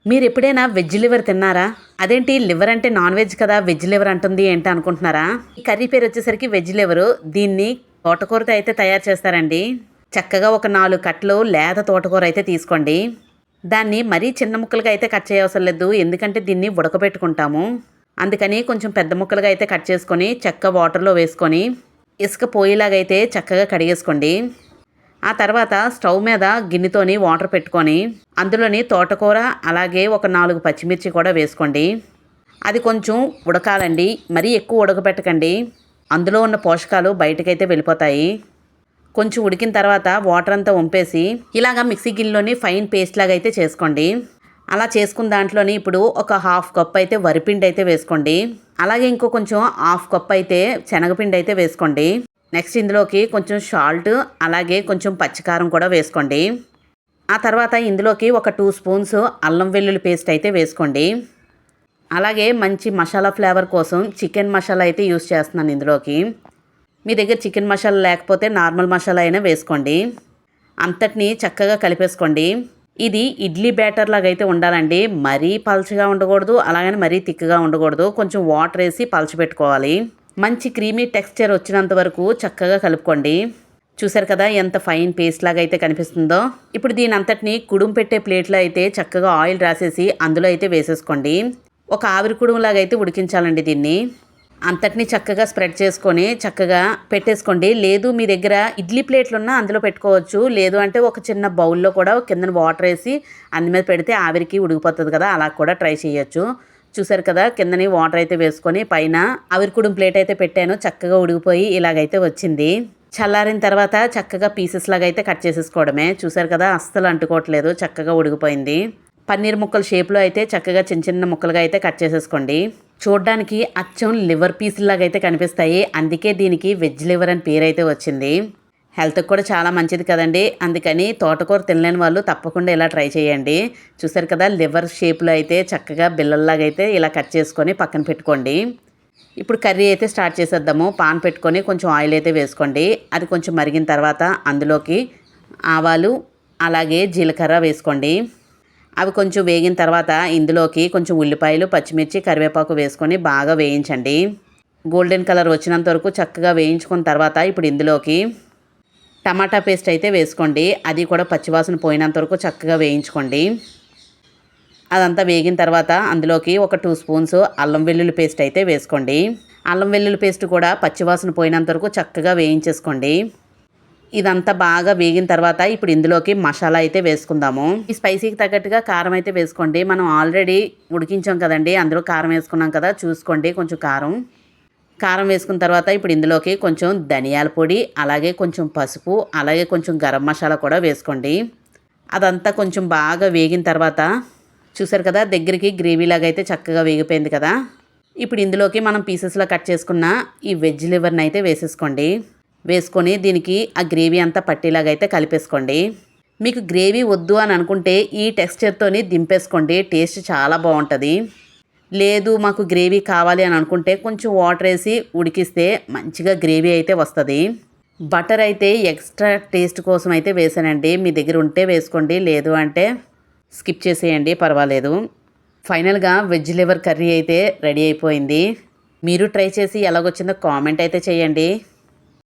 మీరు ఎప్పుడైనా veg liver తిన్నారా? అదేంటి లివర్ అంటే నాన్ వెజ్ కదా, వెజ్ లివర్ అంటుంది ఏంటి అనుకుంటున్నారా? ఈ కర్రీ పేరు వచ్చేసరికి వెజ్ లివరు. దీన్ని తోటకూరతో అయితే తయారు చేస్తారండి. చక్కగా ఒక 4 కట్టలు లేత తోటకూర అయితే తీసుకోండి. దాన్ని మరీ చిన్న ముక్కలుగా అయితే కట్ చేయవసరం లేదు, ఎందుకంటే దీన్ని ఉడకబెట్టుకుంటాము. అందుకని కొంచెం పెద్ద ముక్కలుగా అయితే కట్ చేసుకొని వాటర్లో వేసుకొని ఇసుక పోయేలాగైతే చక్కగా కడిగేసుకోండి. ఆ తర్వాత స్టవ్ మీద గిన్నెతోని వాటర్ పెట్టుకొని అందులోని తోటకూర అలాగే ఒక 4 పచ్చిమిర్చి కూడా వేసుకోండి. అది కొంచెం ఉడకాలండి, మరీ ఎక్కువ ఉడకపెట్టకండి, అందులో ఉన్న పోషకాలు బయటకైతే వెళ్ళిపోతాయి. కొంచెం ఉడికిన తర్వాత వాటర్ అంతా వంపేసి ఇలాగ మిక్సీ గిన్నెలోని ఫైన్ పేస్ట్ లాగా అయితే చేసుకోండి. అలా చేసుకున్న దాంట్లోని ఇప్పుడు ఒక 1/2 కప్ అయితే వరిపిండి అయితే వేసుకోండి. అలాగే ఇంకో కొంచెం 1/2 కప్ అయితే శనగపిండి అయితే వేసుకోండి. నెక్స్ట్ ఇందులోకి కొంచెం సాల్ట్ అలాగే కొంచెం పచ్చికారం కూడా వేసుకోండి. ఆ తర్వాత ఇందులోకి ఒక 2 స్పూన్స్ అల్లం వెల్లుల్లి పేస్ట్ అయితే వేసుకోండి. అలాగే మంచి మసాలా ఫ్లేవర్ కోసం చికెన్ మసాలా అయితే యూస్ చేస్తున్నాను ఇందులోకి. మీ దగ్గర చికెన్ మసాలా లేకపోతే నార్మల్ మసాలా అయినా వేసుకోండి. అంతటినీ చక్కగా కలిపేసుకోండి. ఇది ఇడ్లీ బ్యాటర్ లాగా అయితే ఉండాలండి, మరీ పల్చగా ఉండకూడదు అలాగని మరీ తిక్కగా ఉండకూడదు. కొంచెం వాటర్ వేసి పలచబెట్టుకోవాలి. మంచి క్రీమీ టెక్స్చర్ వచ్చినంత వరకు చక్కగా కలుపుకోండి. చూసారు కదా ఎంత ఫైన్ పేస్ట్ లాగా అయితే కనిపిస్తుందో. ఇప్పుడు దీని అంతటిని కుడుం పెట్టే ప్లేట్లో అయితే చక్కగా ఆయిల్ రాసేసి అందులో అయితే వేసేసుకోండి. ఒక ఆవిరి కుడుంలాగా అయితే ఉడికించాలండి దీన్ని. అంతటిని చక్కగా స్ప్రెడ్ చేసుకొని చక్కగా పెట్టేసుకోండి. లేదు మీ దగ్గర ఇడ్లీ ప్లేట్లు ఉన్నా అందులో పెట్టుకోవచ్చు, లేదు అంటే ఒక చిన్న బౌల్లో కూడా కింద వాటర్ వేసి అందు మీద పెడితే ఆవిరికి ఉడికిపోతుంది కదా, అలా కూడా ట్రై చేయొచ్చు. చూసారు కదా కిందని వాటర్ అయితే వేసుకొని పైన ఆవిరికుడుం ప్లేట్ అయితే పెట్టాను. చక్కగా ఉడికిపోయి ఇలాగైతే వచ్చింది. చల్లారిన తర్వాత చక్కగా పీసెస్ లాగా అయితే కట్ చేసేసుకోవడమే. చూసారు కదా అస్సలు అంటుకోవట్లేదు, చక్కగా ఉడికిపోయింది. పన్నీర్ ముక్కల షేప్లో అయితే చక్కగా చిన్న చిన్న ముక్కలుగా అయితే కట్ చేసేసుకోండి. చూడడానికి అచ్చం లివర్ పీసులాగా అయితే కనిపిస్తాయి, అందుకే దీనికి వెజ్ లివర్ అని పేరు అయితే వచ్చింది. హెల్త్కి కూడా చాలా మంచిది కదండి, అందుకని తోటకూర తినలేని వాళ్ళు తప్పకుండా ఇలా ట్రై చేయండి. చూసారు కదా లివర్ షేప్లో అయితే చక్కగా బిల్లల్లాగా అయితే ఇలా కట్ చేసుకొని పక్కన పెట్టుకోండి. ఇప్పుడు కర్రీ అయితే స్టార్ట్ చేసేద్దాము. పాన్ పెట్టుకొని కొంచెం ఆయిల్ అయితే వేసుకోండి. అది కొంచెం మరిగిన తర్వాత అందులోకి ఆవాలు అలాగే జీలకర్ర వేసుకోండి. అవి కొంచెం వేగిన తర్వాత ఇందులోకి కొంచెం ఉల్లిపాయలు పచ్చిమిర్చి కరివేపాకు వేసుకొని బాగా వేయించండి. గోల్డెన్ కలర్ వచ్చినంత వరకు చక్కగా వేయించుకున్న తర్వాత ఇప్పుడు ఇందులోకి టమాటా పేస్ట్ అయితే వేసుకోండి. అది కూడా పచ్చివాసన పోయినంత వరకు చక్కగా వేయించుకోండి. అదంతా వేగిన తర్వాత అందులోకి ఒక 2 స్పూన్స్ అల్లం వెల్లుల్లి పేస్ట్ అయితే వేసుకోండి. అల్లం వెల్లుల్లి పేస్ట్ కూడా పచ్చివాసన పోయినంత వరకు చక్కగా వేయించేసుకోండి. ఇదంతా బాగా వేగిన తర్వాత ఇప్పుడు ఇందులోకి మసాలా అయితే వేసుకుందాము. ఈ స్పైసీకి తగ్గట్టుగా కారం అయితే వేసుకోండి. మనం ఆల్రెడీ ఉడికించాం కదండి, అందులో కారం వేసుకున్నాం కదా, చూసుకోండి కొంచెం కారం వేసుకున్న తర్వాత ఇప్పుడు ఇందులోకి కొంచెం ధనియాల పొడి అలాగే కొంచెం పసుపు అలాగే కొంచెం గరం మసాలా కూడా వేసుకోండి. అదంతా కొంచెం బాగా వేగిన తర్వాత చూసారు కదా దగ్గరికి గ్రేవీలాగా అయితే చక్కగా వేగిపోయింది కదా. ఇప్పుడు ఇందులోకి మనం పీసెస్లో కట్ చేసుకున్న ఈ వెజ్ లివర్ని అయితే వేసేసుకోండి. వేసుకొని దీనికి ఆ గ్రేవీ అంతా పట్టేలాగా అయితే కలిపేసుకోండి. మీకు గ్రేవీ వద్దు అని అనుకుంటే ఈ టెక్స్చర్తోని దింపేసుకోండి, టేస్ట్ చాలా బాగుంటుంది. లేదు మాకు గ్రేవీ కావాలి అని అనుకుంటే కొంచెం వాటర్ వేసి ఉడికిస్తే మంచిగా గ్రేవీ అయితే వస్తుంది. బటర్ అయితే ఎక్స్ట్రా టేస్ట్ కోసం అయితే వేసానండి, మీ దగ్గర ఉంటే వేసుకోండి, లేదు అంటే స్కిప్ చేసేయండి పర్వాలేదు. ఫైనల్గా వెజ్ లివర్ కర్రీ అయితే రెడీ అయిపోయింది. మీరు ట్రై చేసి ఎలాగొచ్చిందో కామెంట్ అయితే చేయండి.